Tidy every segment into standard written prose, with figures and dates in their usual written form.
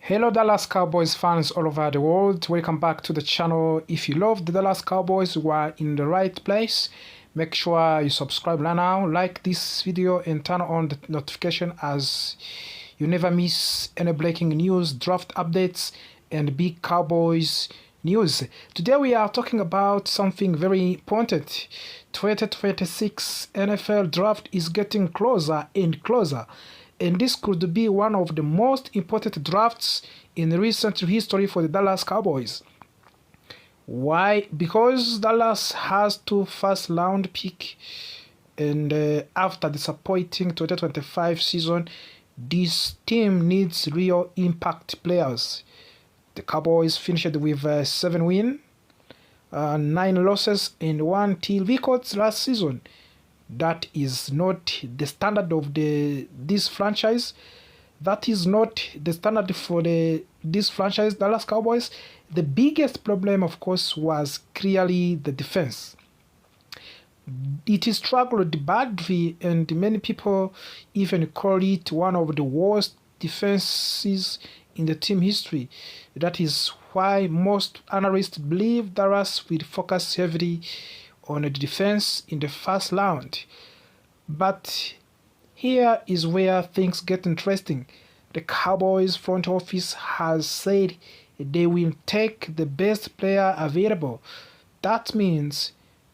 Hello Dallas Cowboys fans all over the world, welcome back to the channel. If you love the Dallas Cowboys, you are in the right place. Make sure you subscribe right now, like this video and turn on the notification as you never miss any breaking news, draft updates and big Cowboys news. Today we are talking about something very important. 2026 NFL draft is getting closer and closer, and this could be one of the most important drafts in recent history for the Dallas Cowboys. Why? Because Dallas has two first-round picks, and after the disappointing 2025 season, this team needs real impact players. The Cowboys finished with 7 wins, 9 losses, and 1 team records last season. That is not the standard of this franchise. That is not the standard for this franchise, Dallas Cowboys. The biggest problem, of course, was clearly the defense. It struggled badly, and many people even call it one of the worst defenses in the team history. That is why most analysts believe Dallas will focus heavily on the defense in the first round. But here is where things get interesting. The Cowboys front office has said they will take the best player available. That means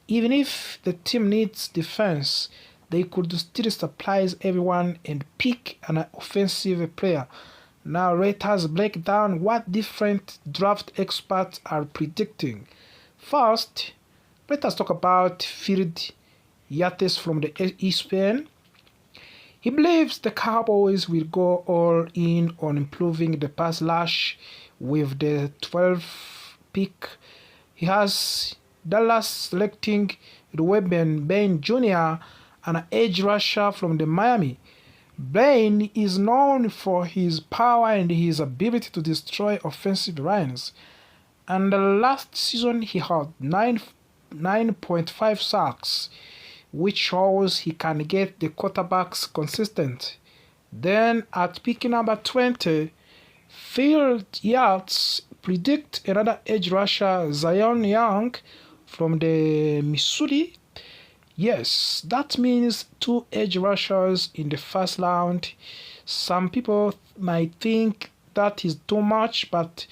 even if the team needs defense, they could still surprise everyone and pick an offensive player. Now let us break down what different draft experts are predicting. First, let us talk about Phil Yates from the ESPN. He believes the Cowboys will go all in on improving the pass rush with the 12th pick. He has Dallas selecting Rueben Bain Jr., an edge rusher from the Miami. Bain is known for his power and his ability to destroy offensive lines. And last season he had 9.5 sacks, which shows he can get the quarterbacks consistent. Then at pick number 20, Phil Yates predict another edge rusher, Zion Young from the Missouri. Yes, that means 2 edge rushers in the first round. Some people might think that is too much, but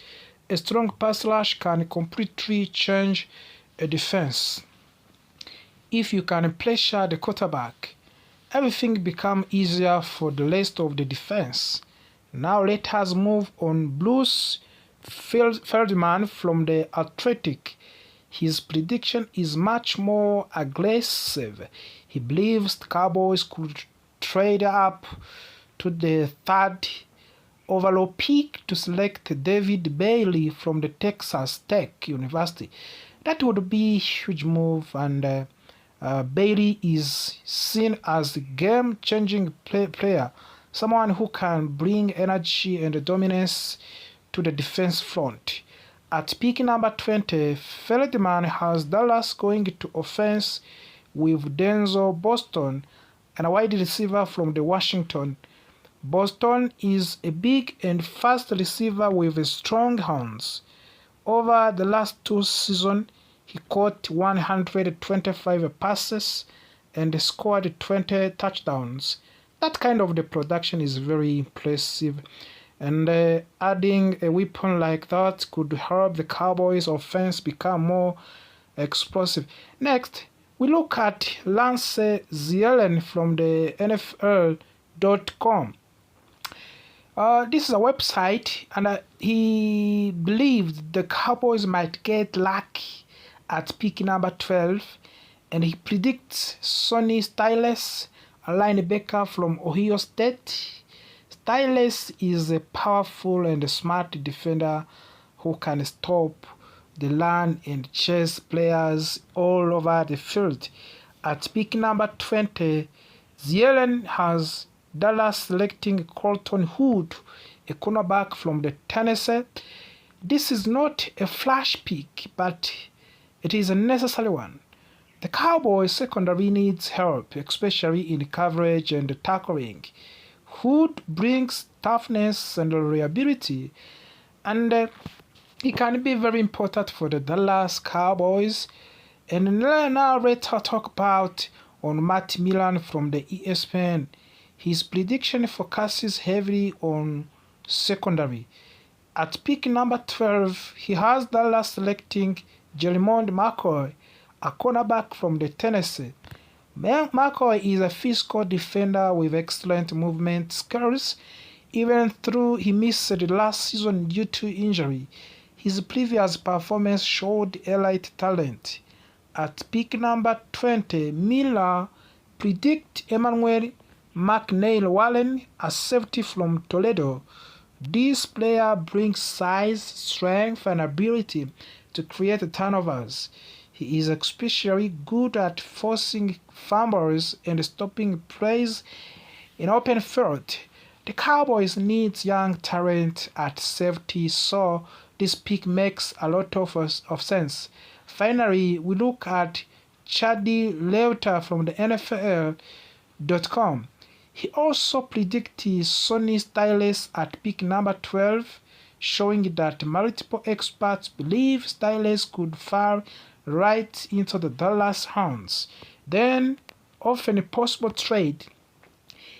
a strong pass rush can completely change a defense. If you can pressure the quarterback, everything becomes easier for the rest of the defense. Now let us move on. Bruce Feldman from the Athletic. His prediction is much more aggressive. He believes the Cowboys could trade up to the 3rd overall pick to select David Bailey from the Texas Tech University. That would be a huge move, and Bailey is seen as a game-changing player, someone who can bring energy and dominance to the defense front. At pick number 20, Feldman has Dallas going to offense with Denzel Boston and a wide receiver from the Washington. Boston is a big and fast receiver with strong hands. Over the last 2 seasons, he caught 125 passes and scored 20 touchdowns. That kind of the production is very impressive. And adding a weapon like that could help the Cowboys offense become more explosive. Next, we look at Lance Zierlein from the NFL.com. This is a website, and he believed the Cowboys might get lucky at pick number 12, and he predicts Sonny Styles, a linebacker from Ohio State. Styles is a powerful and smart defender who can stop the run and chase players all over the field. At pick number 20, Zierlein has Dallas selecting Colton Hood, a cornerback from the Tennessee. This is not a flash pick, but it is a necessary one. The Cowboys secondary needs help, especially in coverage and tackling. Hood brings toughness and reliability. And it can be very important for the Dallas Cowboys. And now let's talk about on Matt Millen from the ESPN. His prediction focuses heavily on secondary. At pick number 12, he has Dallas selecting Jermond McCoy, a cornerback from the Tennessee. McCoy is a physical defender with excellent movement skills. Even though he missed the last season due to injury, his previous performance showed elite talent. At pick number 20, Miller predict Emmanuel McNeil Wallen, a safety from Toledo. This player brings size, strength, and ability to create turnovers. He is especially good at forcing fumbles and stopping plays in open field. The Cowboys need young talent at safety, so this pick makes a lot of sense. Finally, we look at Chadi Leuter from the NFL.com. He also predicted Sonny Styles at pick number 12, showing that multiple experts believe Styles could fall right into the Dallas hands. Then, often a possible trade.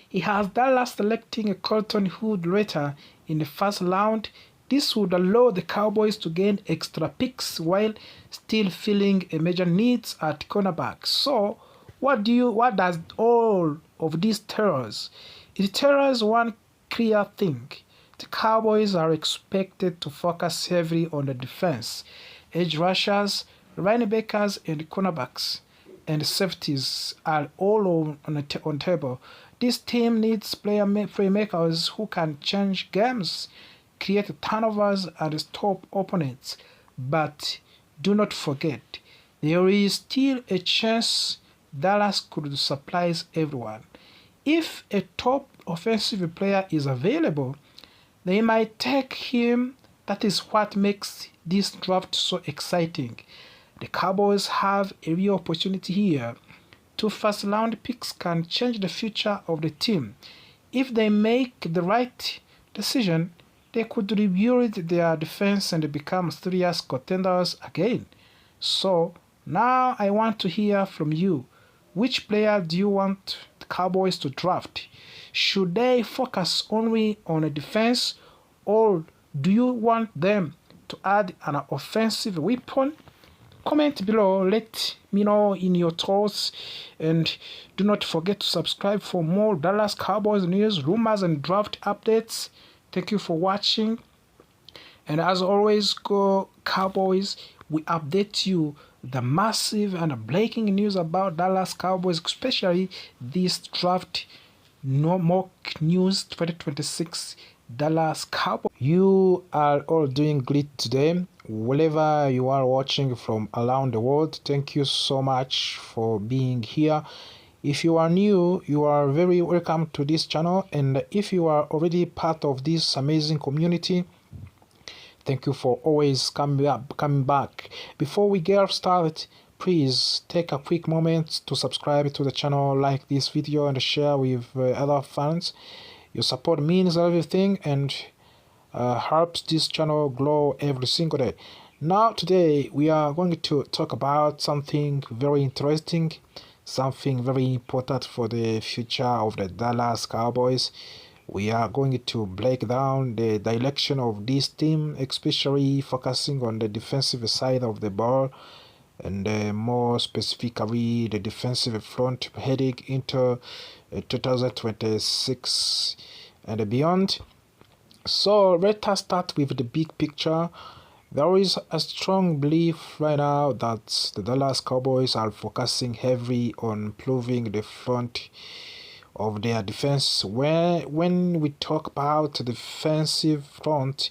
He has Dallas selecting a Colton Hood later in the first round. This would allow the Cowboys to gain extra picks while still filling a major needs at cornerback. So, what does all of this tell us? It tells us one clear thing. The Cowboys are expected to focus heavily on the defense. Edge rushers, linebackers, and cornerbacks and safeties are all on table. This team needs playmakers who can change games, create turnovers, and stop opponents. But do not forget, there is still a chance Dallas could surprise everyone. If a top offensive player is available, they might take him. That is what makes this draft so exciting. The Cowboys have a real opportunity here. 2 first-round picks can change the future of the team. If they make the right decision, they could rebuild their defense and become serious contenders again. So, now I want to hear from you. Which player do you want the Cowboys to draft? Should they focus only on a defense, or do you want them to add an offensive weapon? Comment below, let me know in your thoughts, and do not forget to subscribe for more Dallas Cowboys news, rumors, and draft updates. Thank you for watching, and as always, go Cowboys. We update you the massive and breaking news about Dallas Cowboys, especially this draft mock news 2026 Dallas Cowboys. You are all doing great today, wherever you are watching from around the world. Thank you so much for being here. If you are new, you are very welcome to this channel, and if you are already part of this amazing community, thank you for always coming back. Before we get started, please take a quick moment to subscribe to the channel, like this video, and share with other fans. Your support means everything and helps this channel grow every single day. Now today we are going to talk about something very interesting, something very important for the future of the Dallas Cowboys. We are going to break down the direction of this team, especially focusing on the defensive side of the ball, and more specifically the defensive front heading into 2026 and beyond. So let us start with the big picture. There is a strong belief right now that the Dallas Cowboys are focusing heavily on improving the front of their defense. When we talk about the defensive front,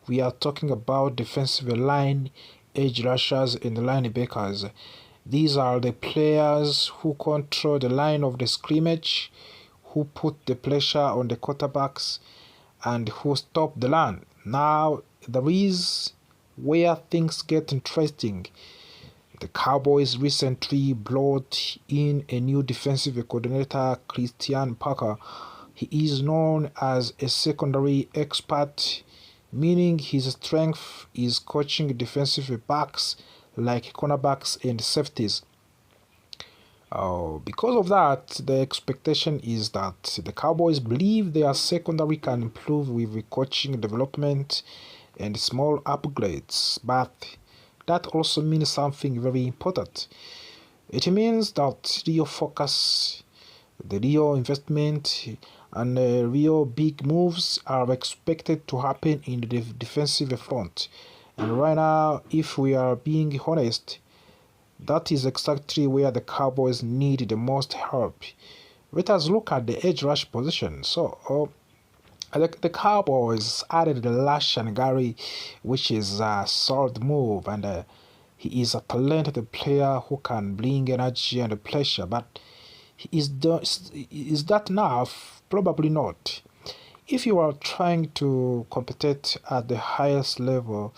we are talking about defensive line, edge rushers, and linebackers. These are the players who control the line of the scrimmage, who put the pressure on the quarterbacks, and who stop the run. Now, there is where things get interesting. The Cowboys recently brought in a new defensive coordinator, Christian Parker. He is known as a secondary expert, meaning his strength is coaching defensive backs like cornerbacks and safeties. Because of that, the expectation is that the Cowboys believe their secondary can improve with coaching development and small upgrades, but that also means something very important. It means that real focus, the real investment, and real big moves are expected to happen in the defensive front. And right now, if we are being honest, that is exactly where the Cowboys need the most help. Let us look at the edge rush position. The Cowboys added Lashan Gary, which is a solid move, and he is a talented player who can bring energy and pressure. But is that enough? Probably not. If you are trying to compete at the highest level,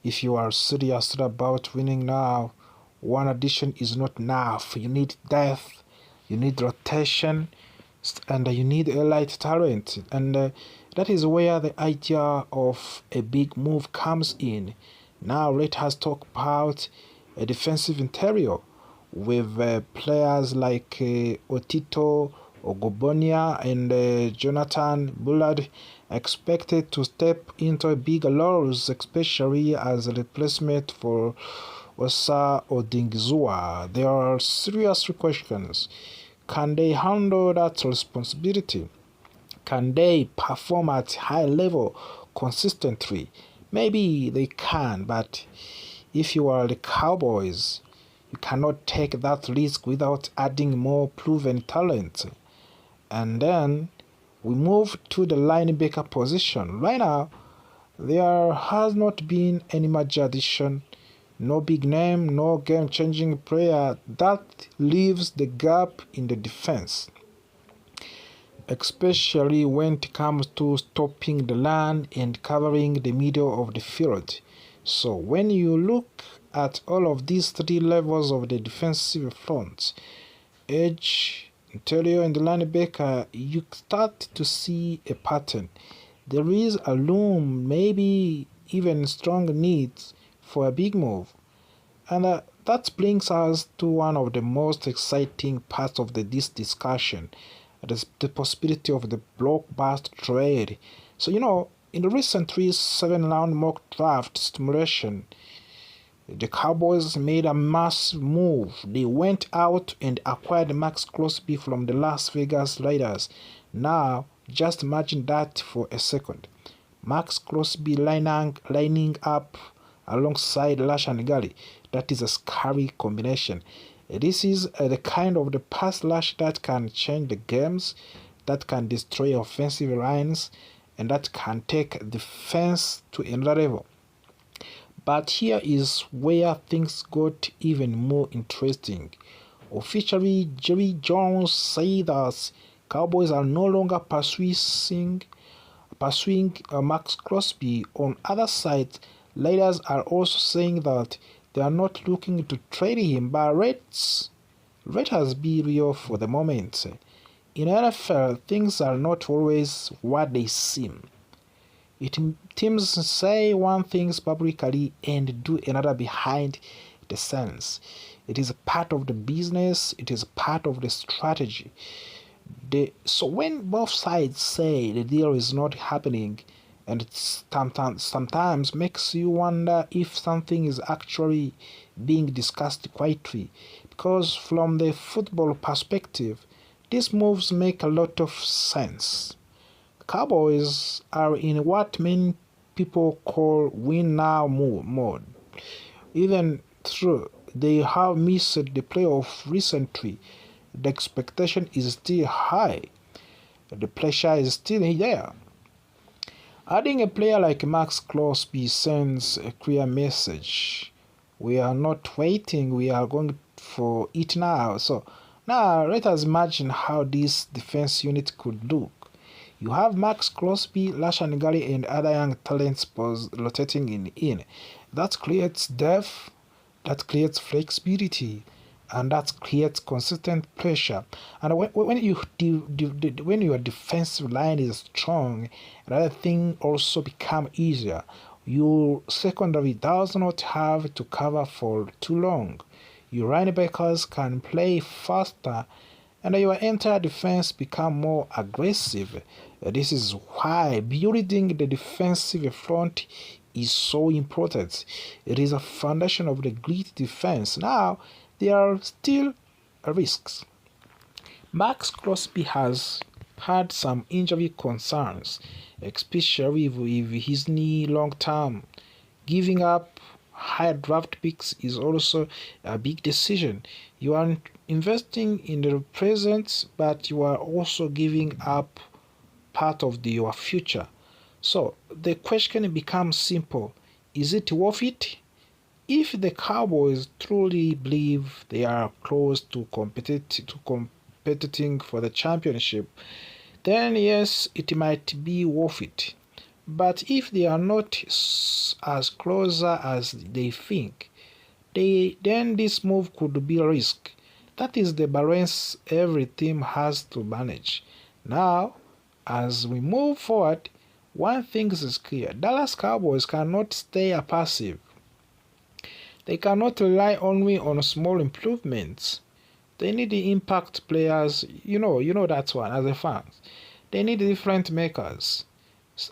if you are serious about winning now, one addition is not enough. You need depth, you need rotation, and you need elite talent. And that is where the idea of a big move comes in. Now let us talk about a defensive interior with players like Otito, Ogobonia, and Jonathan Bullard expected to step into bigger roles, especially as a replacement for Osa Odingizua. There are serious questions. Can they handle that responsibility? Can they perform at high level consistently? Maybe they can, but if you are the Cowboys, you cannot take that risk without adding more proven talent. And then we move to the linebacker position. Right now, there has not been any major addition, no big name, no game-changing player. That leaves the gap in the defense, especially when it comes to stopping the run and covering the middle of the field. So when you look at all of these three levels of the defensive front, edge, interior, and linebacker, you start to see a pattern. There is a room, maybe even strong needs for a big move. And that brings us to one of the most exciting parts of this discussion, the possibility of the blockbuster trade. So, in the recent 7-round mock draft stimulation, the Cowboys made a massive move. They went out and acquired Max Crosby from the Las Vegas Raiders. Now, just imagine that for a second. Max Crosby lining up alongside Lashan Gary. That is a scary combination. This is the kind of the pass rush that can change the games, that can destroy offensive lines, and that can take defense to another level. But here is where things got even more interesting. Officially, Jerry Jones said that Cowboys are no longer pursuing Max Crosby. On other side, Raiders are also saying that they are not looking to trade him, but let us be real for the moment. In NFL, things are not always what they seem. Teams say one thing publicly and do another behind the scenes. It is a part of the business, it is a part of the strategy. So when both sides say the deal is not happening, and it sometimes makes you wonder if something is actually being discussed quietly. Because from the football perspective, these moves make a lot of sense. Cowboys are in what many people call win now mode. Even though they have missed the playoff recently, the expectation is still high. The pressure is still there. Adding a player like Max Crosby sends a clear message. We are not waiting, we are going for it now. So now let us imagine how this defense unit could look. You have Max Crosby, Lashan Gary, and other young talents rotating in. That creates depth, that creates flexibility, and that creates consistent pressure. And when your defensive line is strong, another thing also become easier. Your secondary does not have to cover for too long. Your linebackers can play faster, and your entire defense become more aggressive. This is why building the defensive front is so important. It is a foundation of the great defense. Now, there are still risks. Max Crosby has had some injury concerns, especially with his knee long term. Giving up high draft picks is also a big decision. You are investing in the present, but you are also giving up part of your future. So the question becomes simple. Is it worth it? If the Cowboys truly believe they are close to competing for the championship, then yes, it might be worth it. But if they are not as closer as they think, then this move could be a risk. That is the balance every team has to manage. Now, as we move forward, one thing is clear. Dallas Cowboys cannot stay passive. They cannot rely only on small improvements. They need the impact players. You know that one as a fan. They need different makers.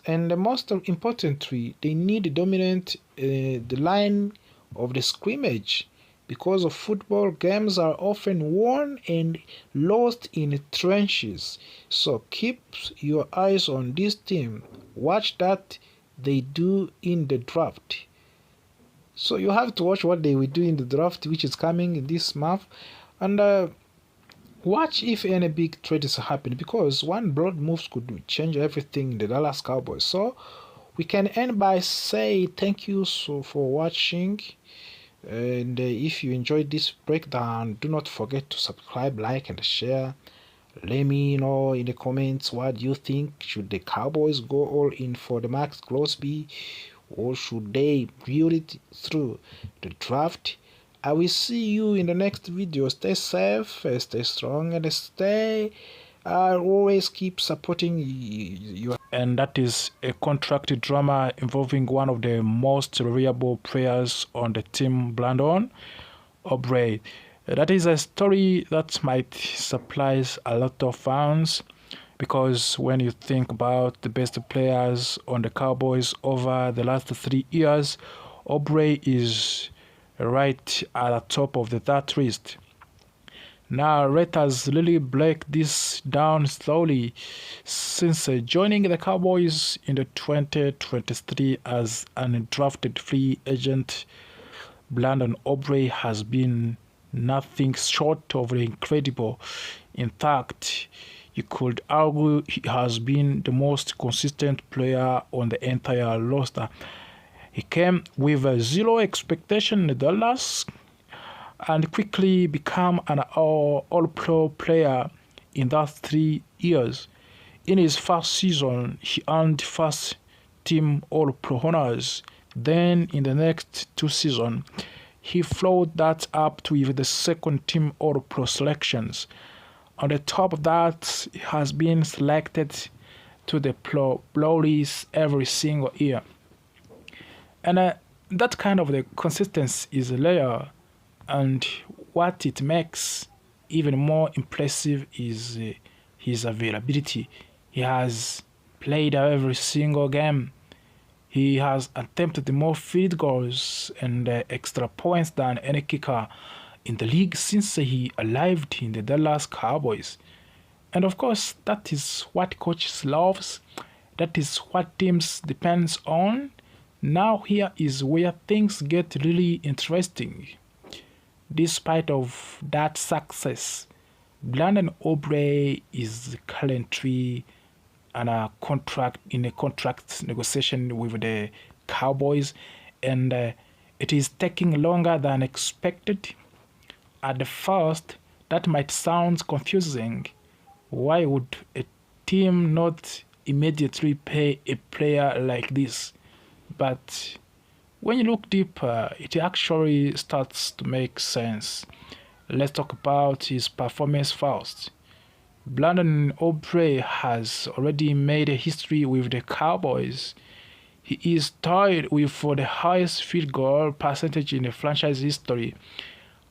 And the most importantly, they need dominant the line of the scrimmage, because of football games are often won and lost in trenches. So keep your eyes on this team. Watch that they do in the draft. So you have to watch what they will do in the draft, which is coming this month, and watch if any big trades happen, because one broad moves could change everything in the Dallas Cowboys. So we can end by say thank you for watching, and if you enjoyed this breakdown, do not forget to subscribe, like, and share. Let me know in the comments what you think. Should the Cowboys go all in for the Max Crosby, or should they build it through the draft? I will see you in the next video. Stay safe, stay strong, and always keep supporting you. And that is a contract drama involving one of the most reliable players on the team, Brandon Aubrey. That is a story that might surprise a lot of fans, because when you think about the best players on the Cowboys over the last 3 years, Aubrey is right at the top of that list. Now let us really break this down slowly. Since joining the Cowboys in the 2023 as an undrafted free agent, Brandon Aubrey has been nothing short of incredible. In fact, you could argue he has been the most consistent player on the entire roster. He came with zero expectation in Dallas and quickly became an all-pro player in that 3 years. In his first season, he earned first team all-pro honors. Then in the next 2 seasons, he followed that up with the second team all-pro selections. On the top of that, he has been selected to the Pro Bowls every single year. And that kind of the consistency is rare, and what it makes even more impressive is his availability. He has played every single game. He has attempted more field goals and extra points than any kicker in the league since he arrived in the Dallas Cowboys. And of course, that is what coaches loves. That is what teams depends on. Now here is where things get really interesting. Despite of that success, Brandon Aubrey is currently in a contract negotiation with the Cowboys, and it is taking longer than expected. At the first, that might sound confusing. Why would a team not immediately pay a player like this? But when you look deeper, it actually starts to make sense. Let's talk about his performance first. Brandon Aubrey has already made a history with the Cowboys. He is tied with for the highest field goal percentage in the franchise history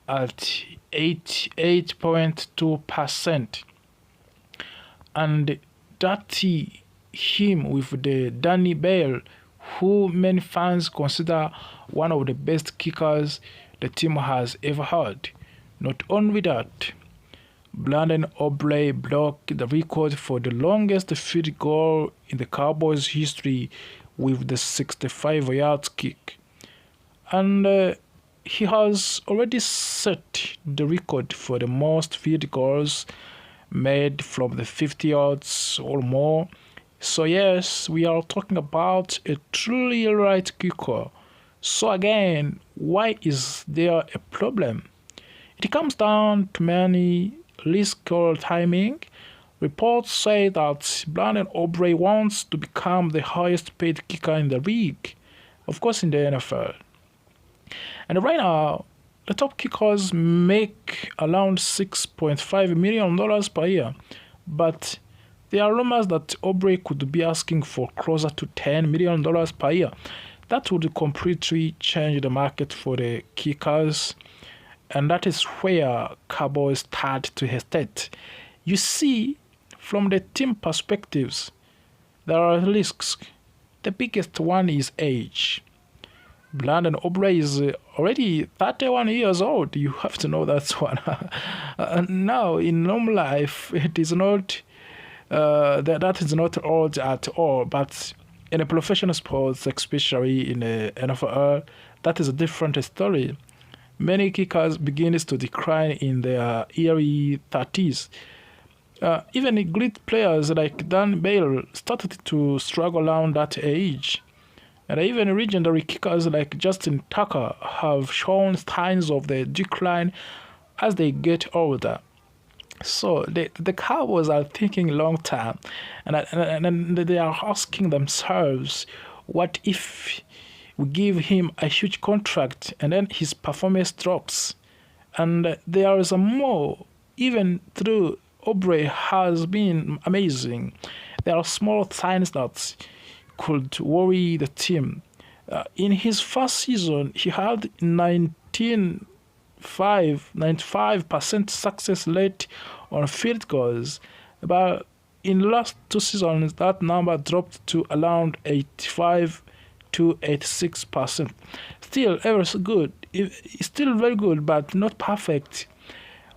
at 88.2%. And that him with the Danny Bale, who many fans consider one of the best kickers the team has ever had. Not only that, Brandon Aubrey broke the record for the longest field goal in the Cowboys' history with the 65-yard kick. And he has already set the record for the most field goals made from the 50 yards or more. So yes, we are talking about a truly right kicker. So again, why is there a problem? It comes down to many risk or timing. Reports say that Brandon Aubrey wants to become the highest paid kicker in the league, of course in the NFL. And right now, the top kickers make around $6.5 million per year, but there are rumors that Aubrey could be asking for closer to $10 million per year. That would completely change the market for the kickers, and that is where Cowboys start to hesitate. You see, from the team perspectives, there are risks. The biggest one is age. Brandon Aubrey is already 31 years old. You have to know that one. Now, in normal life, it is not that is not old at all. But in a professional sports, especially in the NFL, that is a different story. Many kickers begin to decline in their early 30s. Even great players like Dan Bale started to struggle around that age. And even legendary kickers like Justin Tucker have shown signs of the decline as they get older. So the Cowboys are thinking long term, and they are asking themselves, what if we give him a huge contract and then his performance drops? And there is a more, even though Aubrey has been amazing, there are small signs that could worry the team. In his first season, he had 95% success rate on field goals, but in the last two seasons, that number dropped to around 85 to 86%. Still, ever so good. It's still very good, but not perfect.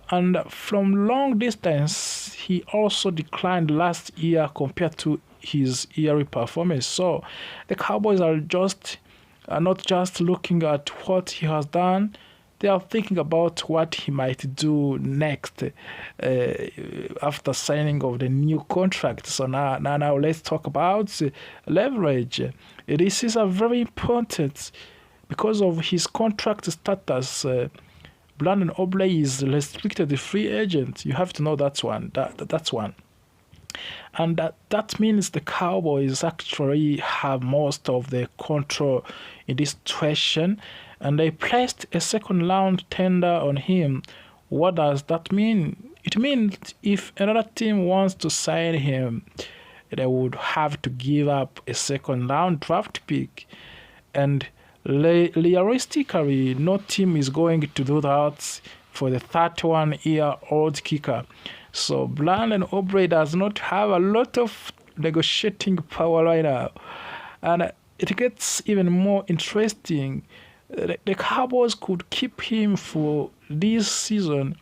And from long distance, he also declined last year compared to his yearly performance. So the Cowboys are not just looking at what he has done, they are thinking about what he might do next after signing of the new contract. So now let's talk about leverage. This is a very important because of his contract status. Brandon Aubrey is restricted free agent. You have to know that's one. That's one. And that means the Cowboys actually have most of the control in this situation, and they placed a second round tender on him. What does that mean? It means if another team wants to sign him, they would have to give up a second round draft pick. And realistically, no team is going to do that for the 31-year-old kicker. So Brandon Aubrey does not have a lot of negotiating power right now. And it gets even more interesting. The Cowboys could keep him for this season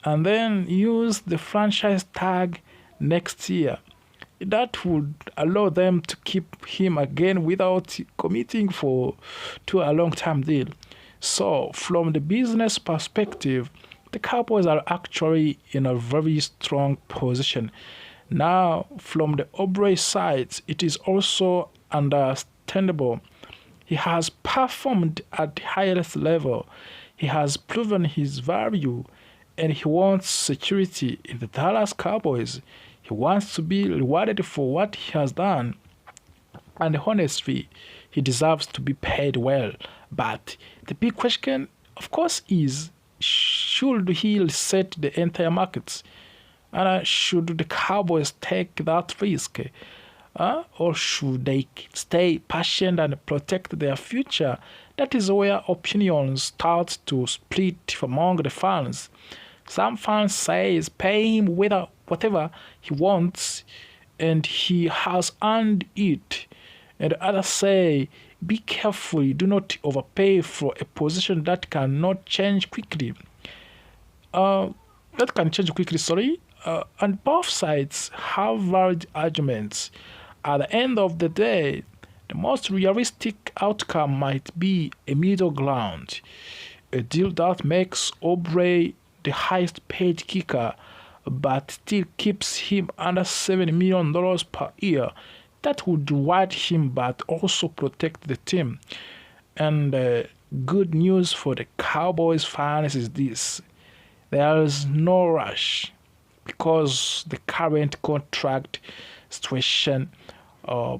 and then use the franchise tag next year. That would allow them to keep him again without committing to a long-term deal. So from the business perspective, the Cowboys are actually in a very strong position. Now, from the Aubrey side, it is also understandable. He has performed at the highest level. He has proven his value, and he wants security in the Dallas Cowboys. He wants to be rewarded for what he has done. And honestly, he deserves to be paid well. But the big question, of course, is should he reset the entire markets? And should the Cowboys take that risk? Or should they stay patient and protect their future? That is where opinions start to split among the fans. Some fans say pay him whatever he wants and he has earned it. And others say be careful, do not overpay for a position that cannot change quickly. And both sides have valid arguments. At the end of the day, the most realistic outcome might be a middle ground, a deal that makes Aubrey the highest paid kicker but still keeps him under $7 million per year. That would reward him but also protect the team. And good news for the Cowboys fans is this: there is no rush because the current contract situation,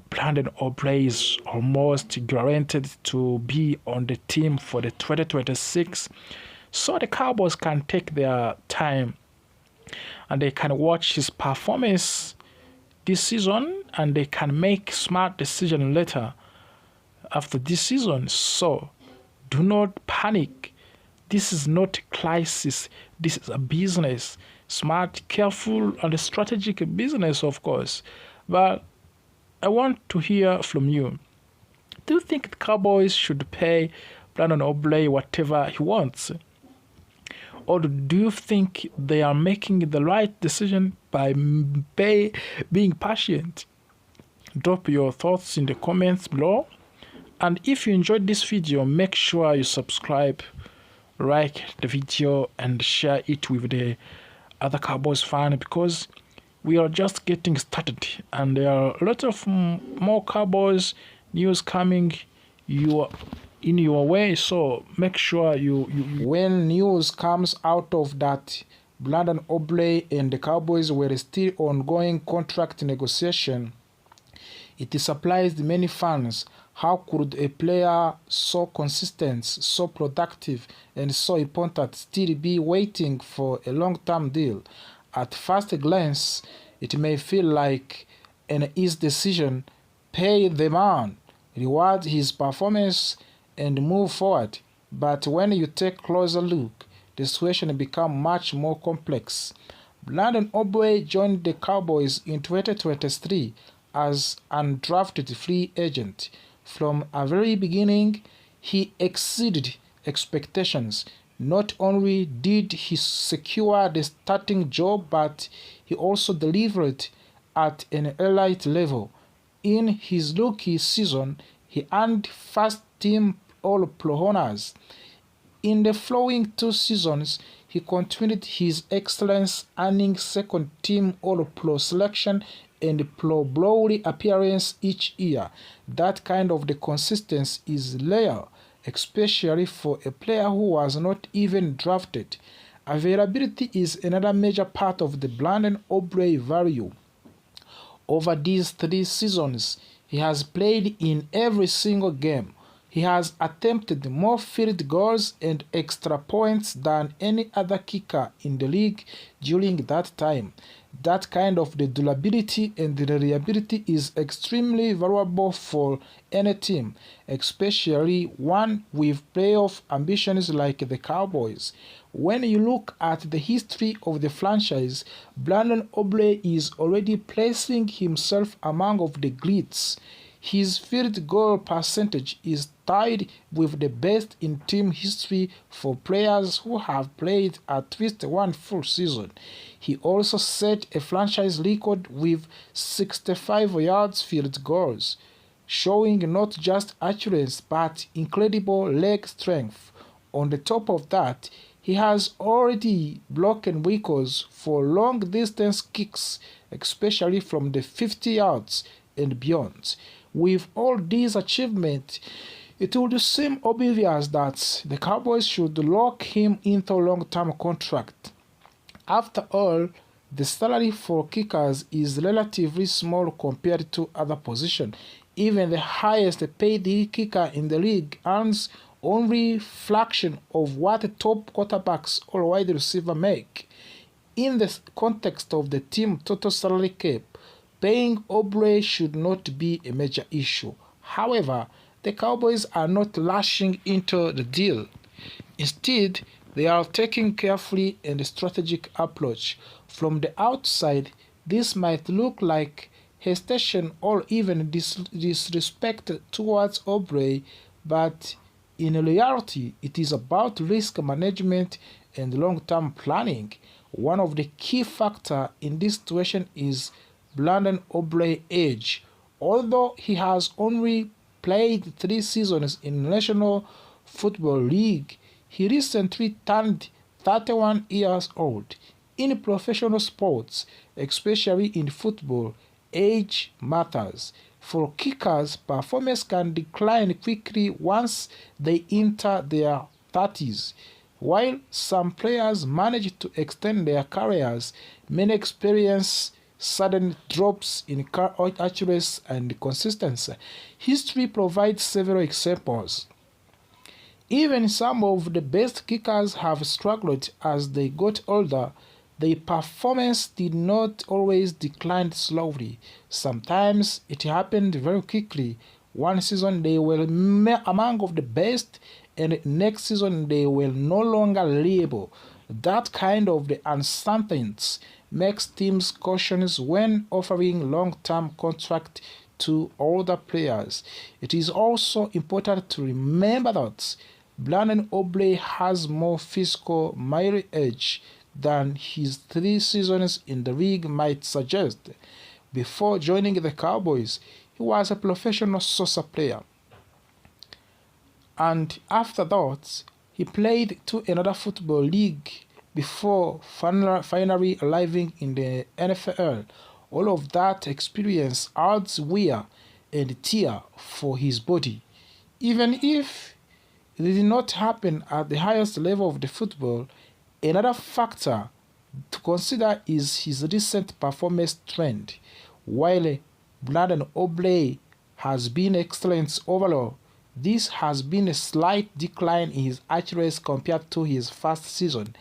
Brandon Aubrey is almost guaranteed to be on the team for the 2026. So the Cowboys can take their time and they can watch his performance this season and they can make smart decision later after this season. So do not panic. This is not a crisis. This is a business. Smart, careful, and a strategic business, of course. But I want to hear from you. Do you think the Cowboys should pay Brandon Aubrey whatever he wants? Or do you think they are making the right decision by being patient? Drop your thoughts in the comments below. And if you enjoyed this video, make sure you subscribe, like the video, and share it with the other Cowboys fans, because we are just getting started and there are a lot of more Cowboys news coming in your way. So make sure you when news comes out of that Brandon Aubrey and the Cowboys were still ongoing contract negotiation, it surprised many fans. How could a player so consistent, so productive, and so important still be waiting for a long-term deal? At first glance, it may feel like an easy decision: pay the man, reward his performance, and move forward. But when you take a closer look, the situation becomes much more complex. Brandon Aubrey joined the Cowboys in 2023 as an undrafted free agent. From a very beginning, he exceeded expectations. Not only did he secure the starting job, but he also delivered at an elite level. In his rookie season, he earned first-team All-Pro honors. In the following 2 seasons, he continued his excellence, earning second-team All-Pro selection and Pro Bowl appearance each year. That kind of the consistency is rare, especially for a player who was not even drafted. Availability is another major part of the Brandon Aubrey value. Over these 3 seasons, he has played in every single game. He has attempted more field goals and extra points than any other kicker in the league during that time. That kind of the durability and the reliability is extremely valuable for any team, especially one with playoff ambitions like the Cowboys. When you look at the history of the franchise, Brandon Aubrey is already placing himself among of the greats. His field goal percentage is tied with the best in team history for players who have played at least one full season. He also set a franchise record with 65 yards field goals, showing not just accuracy but incredible leg strength. On the top of that, he has already broken records for long-distance kicks, especially from the 50 yards and beyond. With all these achievements, it would seem obvious that the Cowboys should lock him into a long-term contract. After all, the salary for kickers is relatively small compared to other positions. Even the highest paid kicker in the league earns only fraction of what top quarterbacks or wide receiver make. In the context of the team total salary cap, paying Aubrey should not be a major issue. However, the Cowboys are not rushing into the deal. Instead, they are taking carefully and strategic approach. From the outside, this might look like hesitation or even disrespect towards Aubrey, but in reality, it is about risk management and long-term planning. One of the key factors in this situation is Brandon Aubrey's age. Although he has only played 3 seasons in National Football League, he recently turned 31 years old. In professional sports, especially in football, age matters. For kickers, performance can decline quickly once they enter their 30s. While some players manage to extend their careers, many experience sudden drops in accuracy and consistency. History provides several examples. Even some of the best kickers have struggled as they got older. Their performance did not always decline slowly. Sometimes it happened very quickly. One season they were among of the best, and next season they were no longer reliable. That kind of the uncertainty makes teams cautious when offering long-term contracts to older players. It is also important to remember that Brandon Aubrey has more physical mileage than his 3 seasons in the league might suggest. Before joining the Cowboys, he was a professional soccer player. And after that, he played to another football league before finally arriving in the NFL. All of that experience adds wear and tear for his body. Even if it did not happen at the highest level of the football, another factor to consider is his recent performance trend. While Brandon Aubrey has been excellent overall, this has been a slight decline in his accuracy compared to his first season.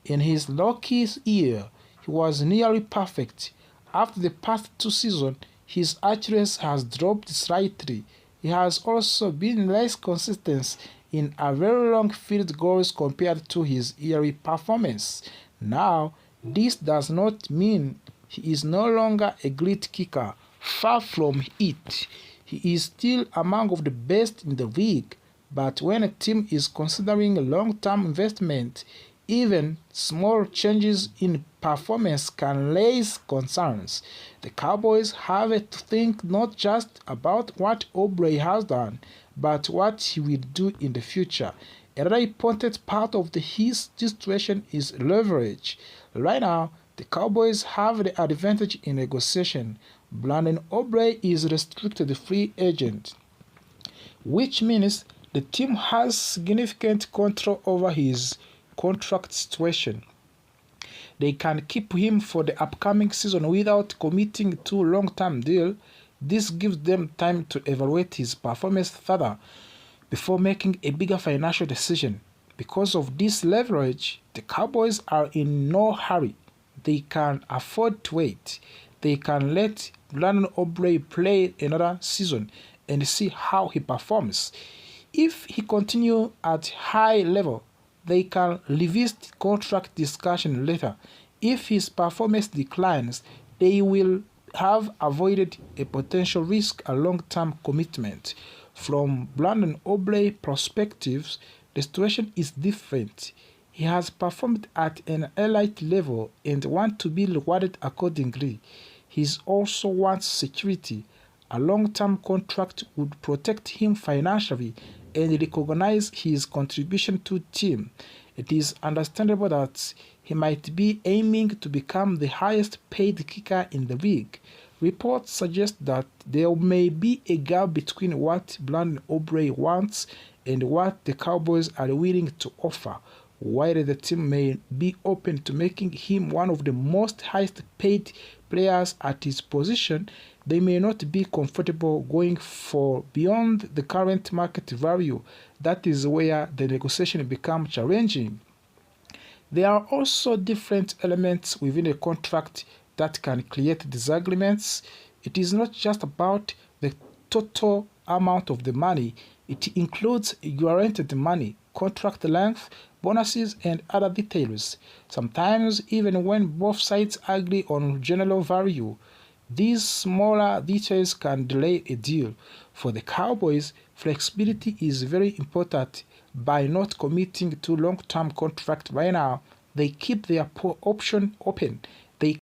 In his rookie year, he was nearly perfect. After the past 2 seasons, his accuracy has dropped slightly. He has also been less consistent in a very long field goals compared to his yearly performance. Now, this does not mean he is no longer a great kicker. Far from it. He is still among of the best in the league, but when a team is considering a long-term investment, even small changes in performance can raise concerns. The Cowboys have to think not just about what Aubrey has done, but what he will do in the future. Another important part of his situation is leverage. Right now, the Cowboys have the advantage in negotiation. Brandon Aubrey is a restricted free agent, which means the team has significant control over his contract situation. They can keep him for the upcoming season without committing to a long-term deal. This gives them time to evaluate his performance further before making a bigger financial decision. Because of this leverage, the Cowboys are in no hurry. They can afford to wait. They can let Brandon Aubrey play another season and see how he performs. If he continues at high level, they can revisit contract discussion later. If his performance declines, they will have avoided a potential risk a long-term commitment. From Brandon Aubrey's perspective, the situation is different. He has performed at an elite level and wants to be rewarded accordingly. He also wants security. A long-term contract would protect him financially and recognize his contribution to the team. It is understandable that he might be aiming to become the highest paid kicker in the league. Reports suggest that there may be a gap between what Brandon Aubrey wants and what the Cowboys are willing to offer. While the team may be open to making him one of the most highest paid players at his position, they may not be comfortable going for beyond the current market value. That is where the negotiation becomes challenging. There are also different elements within a contract that can create disagreements. It is not just about the total amount of the money, it includes guaranteed money, contract length, bonuses, and other details. Sometimes, even when both sides agree on general value, these smaller details can delay a deal. For the Cowboys, flexibility is very important. By not committing to long-term contract right now, they keep their option open